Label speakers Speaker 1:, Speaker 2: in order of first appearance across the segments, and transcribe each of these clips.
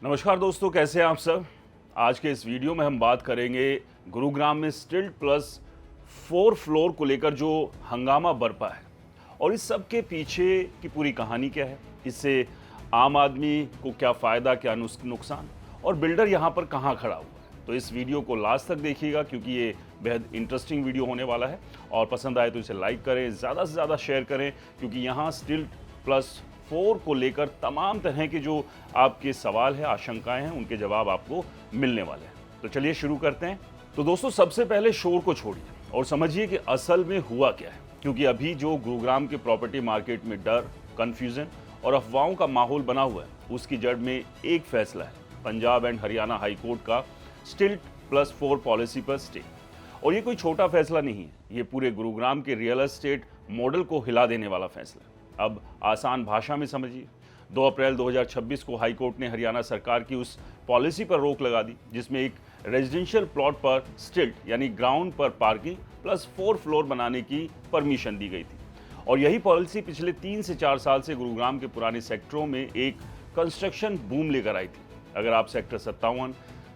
Speaker 1: नमस्कार दोस्तों, कैसे हैं आप सब। आज के इस वीडियो में हम बात करेंगे गुरुग्राम में स्टिल्ट प्लस 4 फ्लोर को लेकर जो हंगामा बरपा है और इस सब के पीछे की पूरी कहानी क्या है, इससे आम आदमी को क्या फ़ायदा, क्या नुकसान और बिल्डर यहाँ पर कहाँ खड़ा हुआ है। तो इस वीडियो को लास्ट तक देखिएगा क्योंकि ये बेहद इंटरेस्टिंग वीडियो होने वाला है और पसंद आए तो इसे लाइक करें, ज़्यादा से ज़्यादा शेयर करें क्योंकि यहाँ स्टिल्ट प्लस 4 को लेकर तमाम तरह के जो आपके सवाल हैं, आशंकाएं हैं, उनके जवाब आपको मिलने वाले हैं। तो चलिए शुरू करते हैं। तो दोस्तों, सबसे पहले शोर को छोड़िए और समझिए कि असल में हुआ क्या है, क्योंकि अभी जो गुरुग्राम के प्रॉपर्टी मार्केट में डर, कंफ्यूजन और अफवाहों का माहौल बना हुआ है, उसकी जड़ में एक फैसला है, Punjab and Haryana high court का स्टिल्ट प्लस 4 पॉलिसी पर स्टे। और ये कोई छोटा फैसला नहीं है, ये पूरे गुरुग्राम के रियल एस्टेट मॉडल को हिला देने वाला फैसला है। अब आसान भाषा में समझिए, 2 अप्रैल 2026 को हाई कोर्ट ने हरियाणा सरकार की उस पॉलिसी पर रोक लगा दी जिसमें एक रेजिडेंशियल प्लॉट पर स्टिल्ट यानी ग्राउंड पर पार्किंग प्लस 4 फ्लोर बनाने की परमिशन दी गई थी। और यही पॉलिसी पिछले 3 से 4 साल से गुरुग्राम के पुराने सेक्टरों में एक कंस्ट्रक्शन बूम लेकर आई थी। अगर आप सेक्टर 57,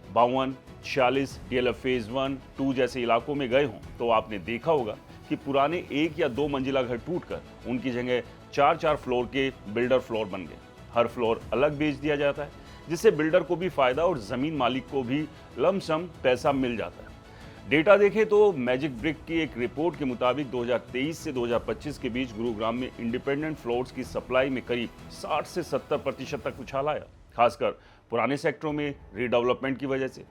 Speaker 1: 52, 46, DLF फेज 1, 2 जैसे इलाकों में गए हों तो आपने देखा होगा कि पुराने 1 या 2 मंजिला घर टूटकर उनकी जगह 4-4 फ्लोर के बिल्डर फ्लोर बन गए। हर फ्लोर अलग बेच दिया जाता है जिससे बिल्डर को भी फायदा और जमीन मालिक को भी लमसम पैसा मिल जाता है। डेटा देखें तो मैजिक ब्रिक की एक रिपोर्ट के मुताबिक 2023 से 2025 के बीच गुरुग्राम में इंडिपेंडेंट फ्लोर्स की सप्लाई में करीब 60 से 70% तक उछाल आया, खासकर पुराने सेक्टरों में रीडेवलपमेंट की वजह से।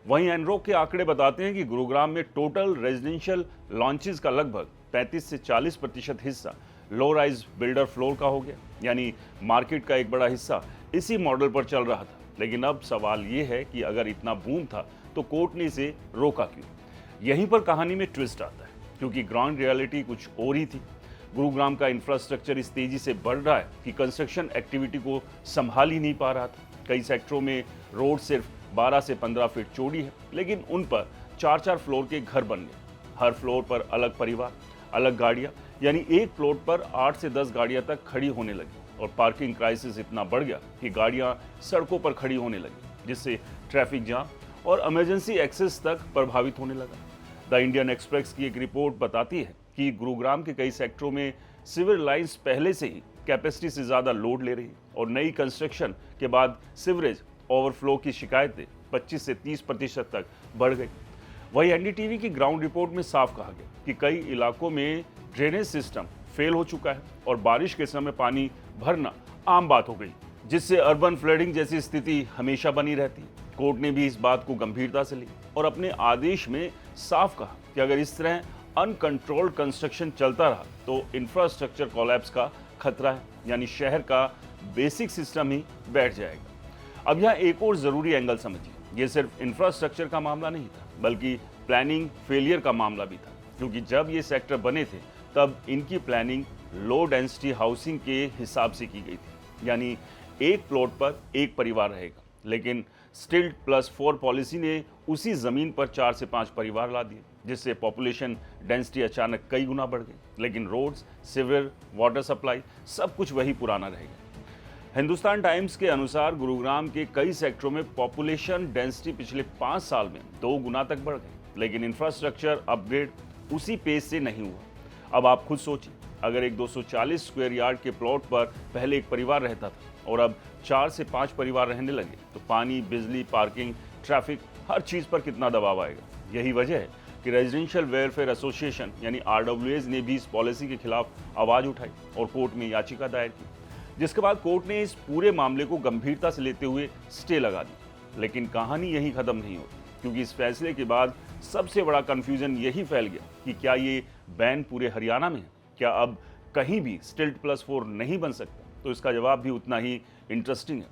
Speaker 1: वहीं एनरोक के आंकड़े बताते हैं कि गुरुग्राम में टोटल रेजिडेंशियल लॉन्चेस का लगभग 35 से 40% हिस्सा लो राइज बिल्डर फ्लोर का हो गया, यानी मार्केट का एक बड़ा हिस्सा इसी मॉडल पर चल रहा था। लेकिन अब सवाल ये है कि अगर इतना बूम था तो कोर्ट ने इसे रोका क्यों। यहीं पर कहानी में ट्विस्ट आता है क्योंकि ग्राउंड रियलिटी कुछ और ही थी। गुरुग्राम का इंफ्रास्ट्रक्चर इस तेजी से बढ़ रहा है कि कंस्ट्रक्शन एक्टिविटी को संभाल ही नहीं पा रहा था। कई सेक्टरों में रोड सिर्फ 12 से 15 फीट चौड़ी है, लेकिन उन पर 4-4 फ्लोर के घर बन गए। हर फ्लोर पर अलग परिवार, अलग गाड़ियां, यानी एक प्लॉट पर 8 से 10 गाड़ियां तक खड़ी होने लगी। और पार्किंग क्राइसिस इतना बढ़ गया कि गाड़ियां सड़कों पर खड़ी होने लगी, जिससे ट्रैफिक जाम और इमरजेंसी एक्सेस तक प्रभावित होने लगा। द इंडियन एक्सप्रेस की एक रिपोर्ट बताती है कि गुरुग्राम के कई सेक्टरों में सीवर लाइन्स पहले से ही कैपेसिटी से ज़्यादा लोड ले रही और नई कंस्ट्रक्शन के बाद सीवरेज ओवरफ्लो की शिकायतें 25 से 30% तक बढ़ गई। वही एनडीटीवी की ग्राउंड रिपोर्ट में साफ कहा गया कि कई इलाकों में ड्रेनेज सिस्टम फेल हो चुका है और बारिश के समय पानी भरना आम बात हो गई, जिससे अर्बन फ्लडिंग जैसी स्थिति हमेशा बनी रहती है। कोर्ट ने भी इस बात को गंभीरता से ली और अपने आदेश में साफ कहा कि अगर इस तरह अनकंट्रोल्ड कंस्ट्रक्शन चलता रहा तो इंफ्रास्ट्रक्चर कोलैप्स का खतरा है, यानी शहर का बेसिक सिस्टम ही बैठ जाएगा। अब यहाँ एक और ज़रूरी एंगल समझिए, ये सिर्फ इंफ्रास्ट्रक्चर का मामला नहीं था बल्कि प्लानिंग फेलियर का मामला भी था, क्योंकि जब ये सेक्टर बने थे तब इनकी प्लानिंग लो डेंसिटी हाउसिंग के हिसाब से की गई थी, यानी एक प्लॉट पर एक परिवार रहेगा। लेकिन स्टिल्ट प्लस 4 पॉलिसी ने उसी ज़मीन पर 4 से 5 परिवार ला दिए, जिससे पॉपुलेशन डेंसिटी अचानक कई गुना बढ़ गई। लेकिन रोड्स, सिवर, वाटर सप्लाई सब कुछ वही पुराना रहेगा। हिंदुस्तान टाइम्स के अनुसार गुरुग्राम के कई सेक्टरों में पॉपुलेशन डेंसिटी पिछले 5 साल में 2 गुना तक बढ़ गई, लेकिन इंफ्रास्ट्रक्चर अपग्रेड उसी पेज से नहीं हुआ। अब आप खुद सोचिए, अगर एक 240 स्क्वायर यार्ड के प्लॉट पर पहले एक परिवार रहता था और अब 4 से 5 परिवार रहने लगे तो पानी, बिजली, पार्किंग, ट्रैफिक, हर चीज़ पर कितना दबाव आएगा। यही वजह है कि रेजिडेंशियल वेलफेयर एसोसिएशन यानी RWAs ने भी इस पॉलिसी के खिलाफ आवाज़ उठाई और कोर्ट में याचिका दायर की, जिसके बाद कोर्ट ने इस पूरे मामले को गंभीरता से लेते हुए स्टे लगा दी। लेकिन कहानी यही खत्म नहीं होती, क्योंकि इस फैसले के बाद सबसे बड़ा कंफ्यूजन यही फैल गया कि क्या ये बैन पूरे हरियाणा में है, क्या अब कहीं भी स्टिल्ट प्लस 4 नहीं बन सकता। तो इसका जवाब भी उतना ही इंटरेस्टिंग है।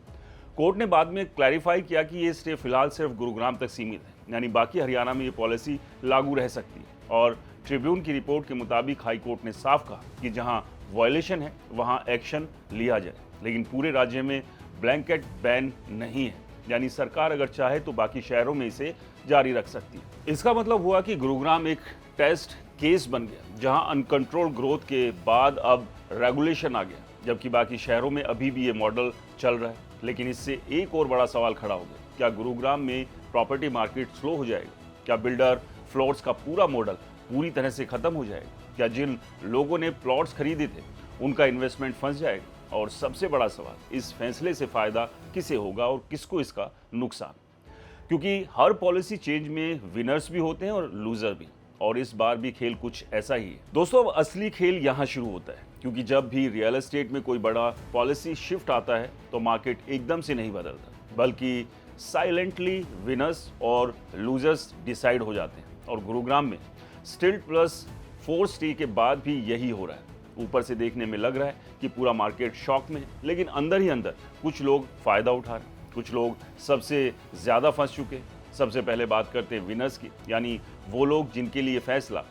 Speaker 1: कोर्ट ने बाद में क्लैरिफाई किया कि ये स्टे फिलहाल सिर्फ गुरुग्राम तक सीमित है, यानी बाकी हरियाणा में ये पॉलिसी लागू रह सकती है। और ट्रिब्यून की रिपोर्ट के मुताबिक हाई कोर्ट ने साफ कहा कि जहां वायलेशन है वहां एक्शन लिया जाए, लेकिन पूरे राज्य में ब्लैंकेट बैन नहीं है, यानी सरकार अगर चाहे तो बाकी शहरों में इसे जारी रख सकती है। इसका मतलब हुआ कि गुरुग्राम एक टेस्ट केस बन गया, जहां अनकंट्रोल ग्रोथ के बाद अब रेगुलेशन आ गया, जबकि बाकी शहरों में अभी भी ये मॉडल चल रहा है। लेकिन इससे एक और बड़ा सवाल खड़ा हो गया, क्या गुरुग्राम में प्रॉपर्टी मार्केट स्लो हो जाएगा? क्या बिल्डर फ्लोर्स का पूरा मॉडल पूरी तरह से खत्म हो जाएगा? क्या जिन लोगों ने प्लॉट्स खरीदे थे उनका इन्वेस्टमेंट फंस जाएगा? और सबसे बड़ा सवाल, इस फैसले से फायदा किसे होगा और किसको इसका नुकसान? क्योंकि हर पॉलिसी चेंज में विनर्स भी होते हैं और लूजर भी, और इस बार भी खेल कुछ ऐसा ही है। दोस्तों, अब असली खेल यहाँ शुरू होता है, क्योंकि जब भी रियल एस्टेट में कोई बड़ा पॉलिसी शिफ्ट आता है तो मार्केट एकदम से नहीं बदलता, बल्कि साइलेंटली विनर्स और लूजर्स डिसाइड हो जाते हैं। और गुरुग्राम में स्टिल्ट प्लस 4 स्टे के बाद भी यही हो रहा है। ऊपर से देखने में लग रहा है कि पूरा मार्केट शॉक में है, लेकिन अंदर ही अंदर कुछ लोग फायदा उठा रहे हैं, कुछ लोग सबसे ज्यादा फंस चुके हैं। सबसे पहले बात करते हैं विनर्स की, यानी वो लोग जिनके लिए फैसला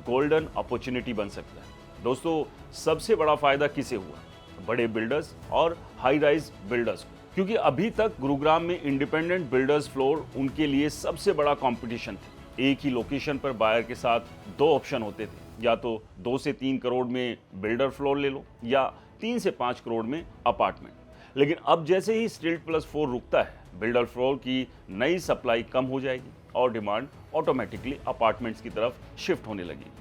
Speaker 1: गोल्डन अपॉर्चुनिटी बन सकता है। दोस्तों, सबसे बड़ा फायदा किसे हुआ? बड़े बिल्डर्स और हाई राइज बिल्डर्स को, क्योंकि अभी तक गुरुग्राम में इंडिपेंडेंट बिल्डर्स फ्लोर उनके लिए सबसे बड़ा कंपटीशन थे। एक ही लोकेशन पर बायर के साथ 2 ऑप्शन होते थे, या तो 2 से 3 करोड़ में बिल्डर फ्लोर ले लो या 3 से 5 करोड़ में अपार्टमेंट। लेकिन अब जैसे ही स्टिल्ट प्लस 4 रुकता है, बिल्डर फ्लोर की नई सप्लाई कम हो जाएगी और डिमांड ऑटोमेटिकली अपार्टमेंट्स की तरफ शिफ्ट होने लगेगी।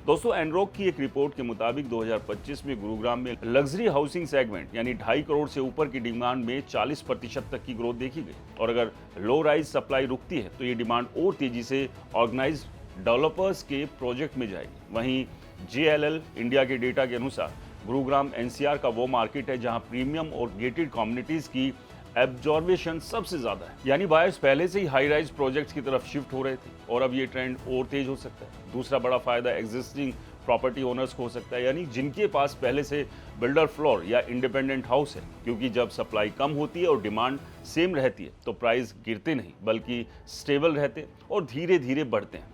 Speaker 1: दोस्तों, एनरॉक की एक रिपोर्ट के मुताबिक 2025 में गुरुग्राम में लग्जरी हाउसिंग सेगमेंट यानी 2.5 करोड़ से ऊपर की डिमांड में 40% तक की ग्रोथ देखी गई। और अगर लो राइज सप्लाई रुकती है तो ये डिमांड और तेजी से ऑर्गेनाइज्ड डेवलपर्स के प्रोजेक्ट में जाएगी। वहीं JLL इंडिया के डेटा के अनुसार गुरुग्राम NCR का वो मार्केट है जहां प्रीमियम और गेटेड कम्युनिटीज की एब्जॉर्बेशन सबसे ज्यादा है, यानी बायर्स पहले से ही हाई राइज प्रोजेक्ट्स की तरफ शिफ्ट हो रहे थे और अब ये ट्रेंड और तेज हो सकता है। दूसरा बड़ा फायदा एग्जिस्टिंग प्रॉपर्टी ओनर्स को हो सकता है, यानी जिनके पास पहले से बिल्डर फ्लोर या इंडिपेंडेंट हाउस है, क्योंकि जब सप्लाई कम होती है और डिमांड सेम रहती है तो प्राइस गिरते नहीं बल्कि स्टेबल रहते और धीरे धीरे बढ़ते हैं।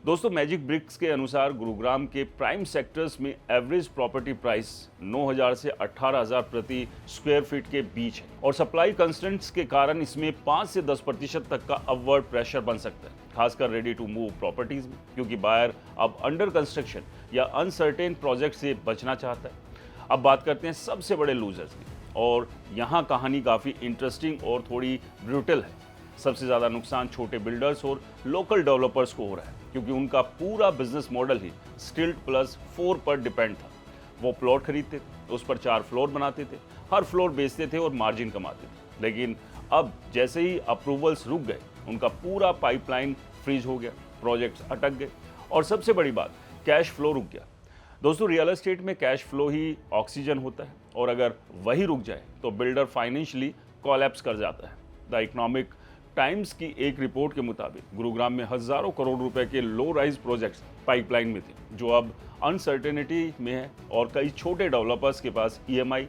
Speaker 1: दोस्तों, मैजिक ब्रिक्स के अनुसार गुरुग्राम के प्राइम सेक्टर्स में एवरेज प्रॉपर्टी प्राइस 9,000 से 18,000 प्रति स्क्वायर फीट के बीच है और सप्लाई कंस्ट्रेंट्स के कारण इसमें 5 से 10% तक का अपवर्ड प्रेशर बन सकता है, खासकर रेडी टू मूव प्रॉपर्टीज में, क्योंकि बायर अब अंडर कंस्ट्रक्शन या अनसर्टेन प्रोजेक्ट से बचना चाहता है। अब बात करते हैं सबसे बड़े लूजर्स की, और यहाँ कहानी काफ़ी इंटरेस्टिंग और थोड़ी ब्रूटल है। सबसे ज़्यादा नुकसान छोटे बिल्डर्स और लोकल डेवलपर्स को हो रहा है, क्योंकि उनका पूरा बिजनेस मॉडल ही स्टिल्ट प्लस 4 पर डिपेंड था। वो प्लॉट खरीदते थे, उस पर 4 फ्लोर बनाते थे, हर फ्लोर बेचते थे और मार्जिन कमाते थे। लेकिन अब जैसे ही अप्रूवल्स रुक गए, उनका पूरा पाइपलाइन फ्रीज हो गया, प्रोजेक्ट्स अटक गए और सबसे बड़ी बात, कैश फ्लो रुक गया। दोस्तों, रियल एस्टेट में कैश फ्लो ही ऑक्सीजन होता है, और अगर वही रुक जाए तो बिल्डर फाइनेंशियली कोलैप्स कर जाता है। द इकोनॉमिक टाइम्स की एक रिपोर्ट के मुताबिक गुरुग्राम में हजारों करोड़ रुपए के लो राइज प्रोजेक्ट्स पाइपलाइन में थे, जो अब अनसर्टेनिटी में है और कई छोटे डेवलपर्स के पास EMI,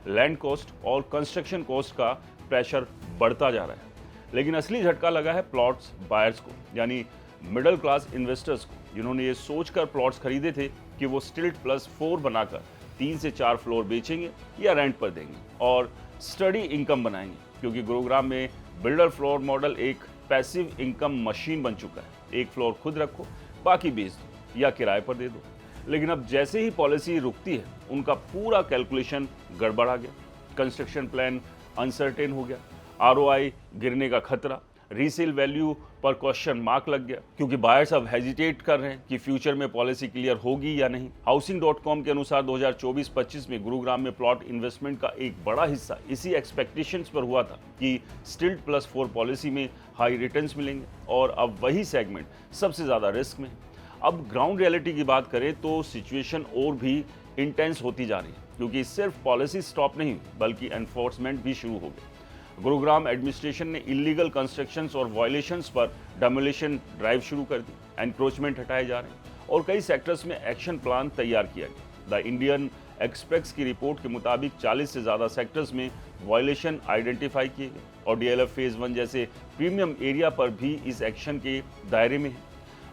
Speaker 1: लैंड कॉस्ट और कंस्ट्रक्शन कॉस्ट का प्रेशर बढ़ता जा रहा है। लेकिन असली झटका लगा है प्लॉट्स बायर्स को, यानी मिडिल क्लास इन्वेस्टर्स को, जिन्होंने ये सोचकर प्लॉट्स खरीदे थे कि वो स्टिल्ट प्लस 4 बनाकर 3 से 4 फ्लोर बेचेंगे या रेंट पर देंगे और स्टडी इनकम बनाएंगे, क्योंकि गुरुग्राम में बिल्डर फ्लोर मॉडल एक पैसिव इनकम मशीन बन चुका है। एक फ्लोर खुद रखो, बाकी बेच दो या किराए पर दे दो। लेकिन अब जैसे ही पॉलिसी रुकती है, उनका पूरा कैलकुलेशन गड़बड़ा गया, कंस्ट्रक्शन प्लान अनसर्टेन हो गया, ROI गिरने का खतरा, रीसेल वैल्यू पर क्वेश्चन मार्क लग गया, क्योंकि बायर्स अब हेजिटेट कर रहे हैं कि फ्यूचर में पॉलिसी क्लियर होगी या नहीं। Housing.com के अनुसार 2024-25 में गुरुग्राम में प्लॉट इन्वेस्टमेंट का एक बड़ा हिस्सा इसी एक्सपेक्टेशंस पर हुआ था कि स्टिल्ट प्लस 4 पॉलिसी में हाई रिटर्न्स मिलेंगे, और अब वही सेगमेंट सबसे ज़्यादा रिस्क में है। अब ग्राउंड रियलिटी की बात करें तो सिचुएशन और भी इंटेंस होती जा रही है, क्योंकि सिर्फ पॉलिसी स्टॉप नहीं बल्कि एनफोर्समेंट भी शुरू हो गई। गुरुग्राम एडमिनिस्ट्रेशन ने इलीगल कंस्ट्रक्शंस और वायलेशंस पर डेमोलिशन ड्राइव शुरू कर दी, एनक्रोचमेंट हटाए जा रहे हैं और कई सेक्टर्स में एक्शन प्लान तैयार किया गया। द इंडियन एक्सप्रेस की रिपोर्ट के मुताबिक 40 से ज़्यादा सेक्टर्स में वायलेशन आइडेंटिफाई किए गए और DLF फेज़ 1 जैसे प्रीमियम एरिया पर भी इस एक्शन के दायरे में है।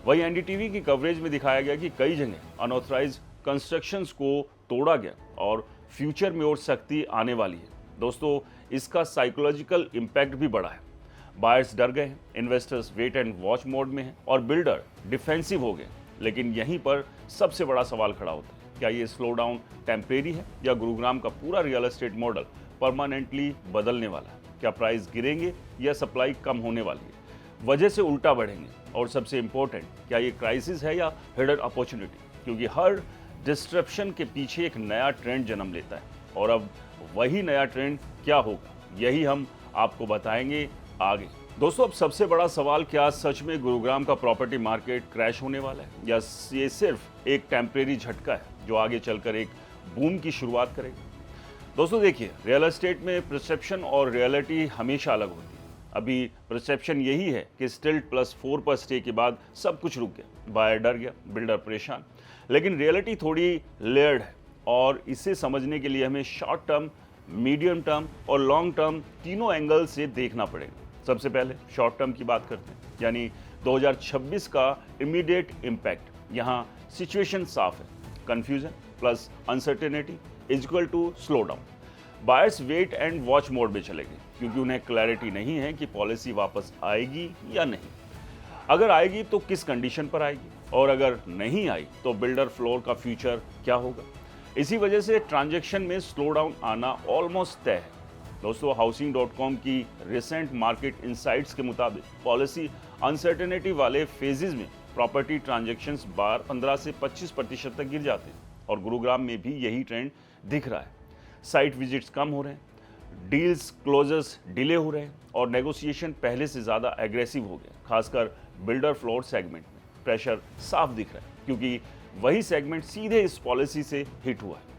Speaker 1: वहीं NDTV की कवरेज में दिखाया गया कि कई जगह अनऑथराइज कंस्ट्रक्शंस को तोड़ा गया और फ्यूचर में और सख्ती आने वाली है। दोस्तों, इसका साइकोलॉजिकल इम्पैक्ट भी बड़ा है। बायर्स डर गए हैं, investors wait and watch mode में हैं और बिल्डर डिफेंसिव हो गए। लेकिन यहीं पर सबसे बड़ा सवाल खड़ा होता है, क्या ये स्लो डाउन टेम्परेरी है या गुरुग्राम का पूरा रियल एस्टेट मॉडल परमानेंटली बदलने वाला है? क्या प्राइस गिरेंगे या सप्लाई कम होने वाली है, वजह से उल्टा बढ़ेंगे? और सबसे इंपॉर्टेंट, क्या ये क्राइसिस है या हिडन अपॉर्चुनिटी? क्योंकि हर डिस्ट्रप्शन के पीछे एक नया ट्रेंड जन्म लेता है, और अब वही नया ट्रेंड क्या होगा, यही हम आपको बताएंगे आगे। दोस्तों, अब सबसे बड़ा सवाल, क्या सच में गुरुग्राम का प्रॉपर्टी मार्केट क्रैश होने वाला है, या ये सिर्फ एक टेम्परेरी झटका है जो आगे चलकर एक बूम की शुरुआत करेगा? दोस्तों देखिए, रियल एस्टेट में परसेप्शन और रियलिटी हमेशा अलग होती है। अभी परसेप्शन यही है कि स्टिल्ट +4 पर स्टे के बाद सब कुछ रुक गया, बायर डर गया, बिल्डर परेशान। लेकिन रियलिटी थोड़ी लेयर्ड है, और इसे समझने के लिए हमें शॉर्ट टर्म, मीडियम टर्म और लॉन्ग टर्म तीनों एंगल से देखना पड़ेगा। सबसे पहले शॉर्ट टर्म की बात करते हैं, यानी 2026 का इमीडिएट इम्पैक्ट। यहाँ सिचुएशन साफ है, confusion plus uncertainty is equal to slow down. Buyers wait and watch mode में चले गए, क्योंकि उन्हें क्लैरिटी नहीं है कि पॉलिसी वापस आएगी या नहीं। अगर आएगी तो किस कंडीशन पर आएगी, और अगर नहीं आई तो बिल्डर फ्लोर का फ्यूचर क्या होगा। इसी वजह से ट्रांजैक्शन में स्लो डाउन आना ऑलमोस्ट तय है। दोस्तों, हाउसिंग.com की रिसेंट मार्केट इनसाइट्स के मुताबिक पॉलिसी अनसर्टेनिटी वाले फेजेस में प्रॉपर्टी ट्रांजैक्शंस बार 15 से 25% तक गिर जाते हैं, और गुरुग्राम में भी यही ट्रेंड दिख रहा है। साइट विजिट्स कम हो रहे हैं, डील्स क्लोजर्स डिले हो रहे हैं, और नेगोशिएशन पहले से ज़्यादा एग्रेसिव हो गया। खासकर बिल्डर फ्लोर सेगमेंट में प्रेशर साफ दिख रहा है, क्योंकि वही सेगमेंट सीधे इस पॉलिसी से हिट हुआ है।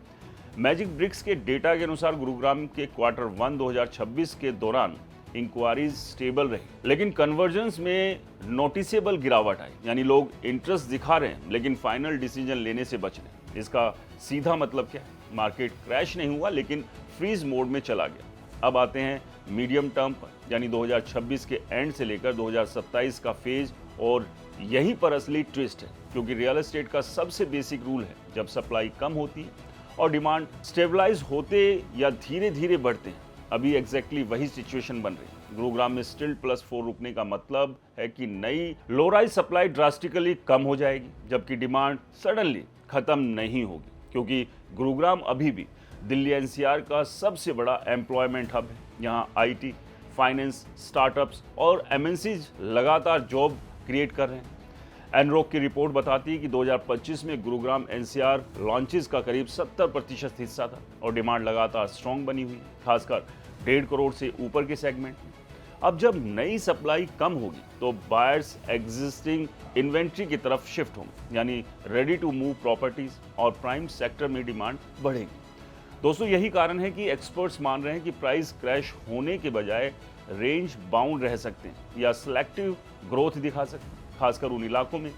Speaker 1: मैजिक ब्रिक्स के डेटा के अनुसार गुरुग्राम के Q1 2026 के दौरान इंक्वायरीज स्टेबल रही, लेकिन कन्वर्जन्स में नोटिसेबल गिरावट आई। यानी लोग इंटरेस्ट दिखा रहे हैं, लेकिन फाइनल डिसीजन लेने से बच रहे हैं। इसका सीधा मतलब क्या है? मार्केट क्रैश नहीं हुआ, लेकिन फ्रीज मोड में चला गया। अब आते हैं मीडियम टर्म पर, यानी 2026 के एंड से लेकर 2027 का फेज, और यहीं पर असली ट्विस्ट है। क्योंकि रियल एस्टेट का सबसे बेसिक रूल है, जब सप्लाई कम होती है और डिमांड स्टेबलाइज होते या धीरे धीरे बढ़ते हैं। अभी एग्जैक्टली वही सिचुएशन बन रही है। गुरुग्राम में स्टिल्ट +4 रुकने का मतलब है कि नई लो राइज सप्लाई ड्रास्टिकली कम हो जाएगी, जबकि डिमांड सडनली खत्म नहीं होगी। क्योंकि गुरुग्राम अभी भी दिल्ली एनसीआर का सबसे बड़ा एम्प्लॉयमेंट हब है। यहाँ आईटी, फाइनेंस, स्टार्टअप्स और एमएनसीज लगातार जॉब क्रिएट कर रहे हैं। एनरोक की रिपोर्ट बताती है कि 2025 में गुरुग्राम एनसीआर लॉन्चेस का करीब 70% हिस्सा था, और डिमांड लगातार स्ट्रॉन्ग बनी हुई है, खासकर 1.5 करोड़ से ऊपर के सेगमेंट में। अब जब नई सप्लाई कम होगी तो बायर्स एग्जिस्टिंग इन्वेंट्री की तरफ शिफ्ट होंगे, यानी रेडी टू मूव प्रॉपर्टीज, और प्राइम सेक्टर में डिमांड बढ़ेगी। दोस्तों, यही कारण है कि एक्सपर्ट्स मान रहे हैं कि प्राइस क्रैश होने के बजाय रेंज बाउंड रह सकते हैं या सिलेक्टिव ग्रोथ दिखा सकते हैं, खासकर उन इलाकों में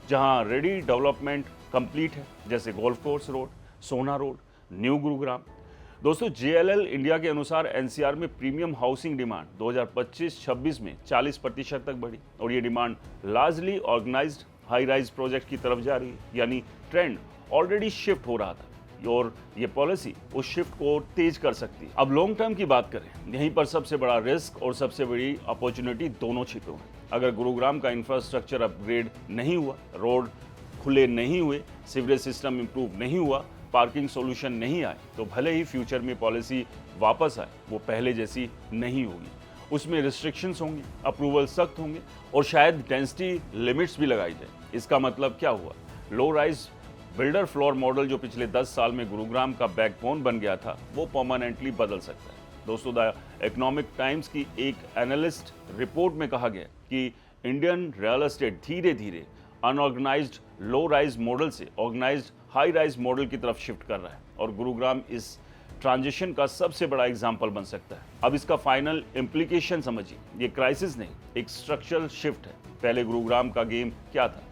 Speaker 1: जहां रेडी डेवलपमेंट कंप्लीट है, जैसे गोल्फ कोर्स रोड, सोना रोड, न्यू गुरुग्राम। दोस्तों, JLL इंडिया के अनुसार एनसीआर में प्रीमियम हाउसिंग डिमांड 2025-26 में 40% तक बढ़ी, और ये demand largely organised high rise project की तरफ जा रही है। यानी ट्रेंड ऑलरेडी शिफ्ट हो रहा था, और ये पॉलिसी उस शिफ्ट को तेज कर सकती है। अब लॉन्ग टर्म की बात करें, यहीं पर सबसे बड़ा रिस्क और सबसे बड़ी अपॉर्चुनिटी दोनों छिपे हुए हैं। अगर गुरुग्राम का इंफ्रास्ट्रक्चर अपग्रेड नहीं हुआ, रोड खुले नहीं हुए, सीवरेज सिस्टम इंप्रूव नहीं हुआ, पार्किंग सॉल्यूशन नहीं आए, तो भले ही फ्यूचर में पॉलिसी वापस आए, वो पहले जैसी नहीं होगी। उसमें रिस्ट्रिक्शंस होंगी, अप्रूवल सख्त होंगे, और शायद डेंसिटी लिमिट्स भी लगाई जाए। इसका मतलब क्या हुआ? Low rise builder floor model जो पिछले 10 साल में गुरुग्राम का बैकबोन बन गया था, वो परमानेंटली बदल सकता है। दोस्तों, द इकोनॉमिक टाइम्स की एक एनालिस्ट रिपोर्ट में कहा गया कि इंडियन रियल एस्टेट धीरे धीरे अनऑर्गेनाइज्ड लो राइज मॉडल से ऑर्गेनाइज्ड हाई राइज मॉडल की तरफ शिफ्ट कर रहा है, और गुरुग्राम इस ट्रांजिशन का सबसे बड़ा एग्जाम्पल बन सकता है। अब इसका फाइनल इम्प्लीकेशन समझिए। ये क्राइसिस नहीं, एक स्ट्रक्चरल शिफ्ट है। पहले गुरुग्राम का गेम क्या था?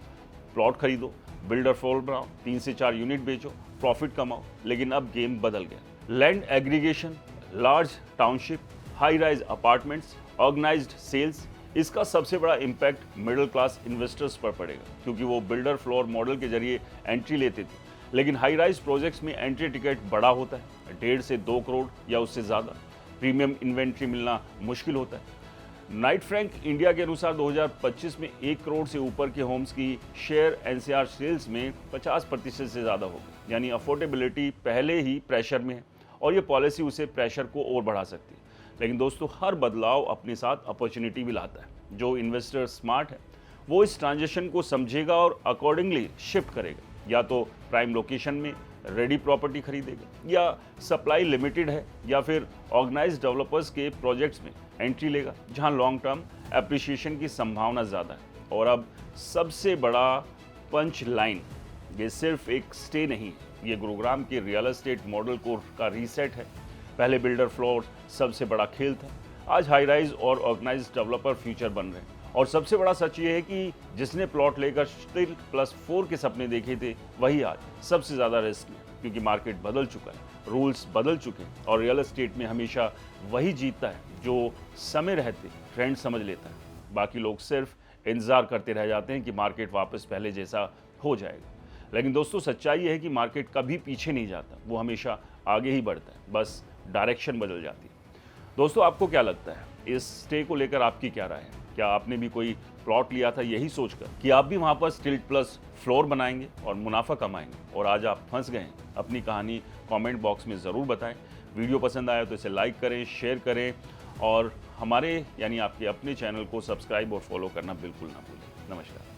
Speaker 1: प्लॉट खरीदो, बिल्डर फ्लोर बनाओ, 3 से 4 यूनिट बेचो, प्रॉफिट कमाओ। लेकिन अब गेम बदल गया। Land aggregation, large township, high rise apartments, organised sales, इसका सबसे बड़ा इम्पैक्ट मिडिल क्लास इन्वेस्टर्स पर पड़ेगा, क्योंकि वो बिल्डर फ्लोर मॉडल के जरिए एंट्री लेते थे। लेकिन हाई राइज प्रोजेक्ट्स में एंट्री टिकट बड़ा होता है, 1.5 से 2 करोड़ या उससे ज़्यादा। प्रीमियम इन्वेंट्री मिलना मुश्किल होता है। नाइट फ्रैंक इंडिया के अनुसार 2025 में 1 करोड़ से ऊपर के होम्स की शेयर एनसीआर सेल्स में 50% से ज़्यादा होगी। यानी अफोर्डेबिलिटी पहले ही प्रेशर में है, और ये पॉलिसी उसे प्रेशर को और बढ़ा सकती है। लेकिन दोस्तों, हर बदलाव अपने साथ अपॉर्चुनिटी भी लाता है। जो इन्वेस्टर स्मार्ट है वो इस ट्रांजिशन को समझेगा और अकॉर्डिंगली शिफ्ट करेगा। या तो प्राइम लोकेशन में रेडी प्रॉपर्टी खरीदेगा, या सप्लाई लिमिटेड है, या फिर ऑर्गेनाइज्ड डेवलपर्स के प्रोजेक्ट्स में एंट्री लेगा जहां लॉन्ग टर्म एप्रिसिएशन की संभावना ज़्यादा है। और अब सबसे बड़ा पंच लाइन, ये सिर्फ एक स्टे नहीं, ये गुरुग्राम के रियल एस्टेट मॉडल को का रीसेट है। पहले बिल्डर फ्लोर सबसे बड़ा खेल था, आज हाई राइज और ऑर्गेनाइज्ड डेवलपर फ्यूचर बन रहे हैं। और सबसे बड़ा सच ये है कि जिसने प्लॉट लेकर स्टिल प्लस 4 के सपने देखे थे वही आज सबसे ज़्यादा रिस्क में, क्योंकि मार्केट बदल चुका है, रूल्स बदल चुके हैं और रियल एस्टेट में हमेशा वही जीतता है जो समय रहते ट्रेंड समझ लेता है। बाकी लोग सिर्फ इंतज़ार करते रह जाते हैं कि मार्केट वापस पहले जैसा हो जाएगा। लेकिन दोस्तों, सच्चाई है कि मार्केट कभी पीछे नहीं जाता, वो हमेशा आगे ही बढ़ता है, बस डायरेक्शन बदल जाती है। दोस्तों, आपको क्या लगता है, इस स्टे को लेकर आपकी क्या राय है? क्या आपने भी कोई प्लॉट लिया था यही सोचकर कि आप भी वहां पर स्टिल्ट प्लस फ्लोर बनाएंगे और मुनाफा कमाएंगे, और आज आप फंस गए हैं? अपनी कहानी कमेंट बॉक्स में ज़रूर बताएं। वीडियो पसंद आया तो इसे लाइक करें, शेयर करें, और हमारे यानी आपके अपने चैनल को सब्सक्राइब और फॉलो करना बिल्कुल ना भूलें। नमस्कार।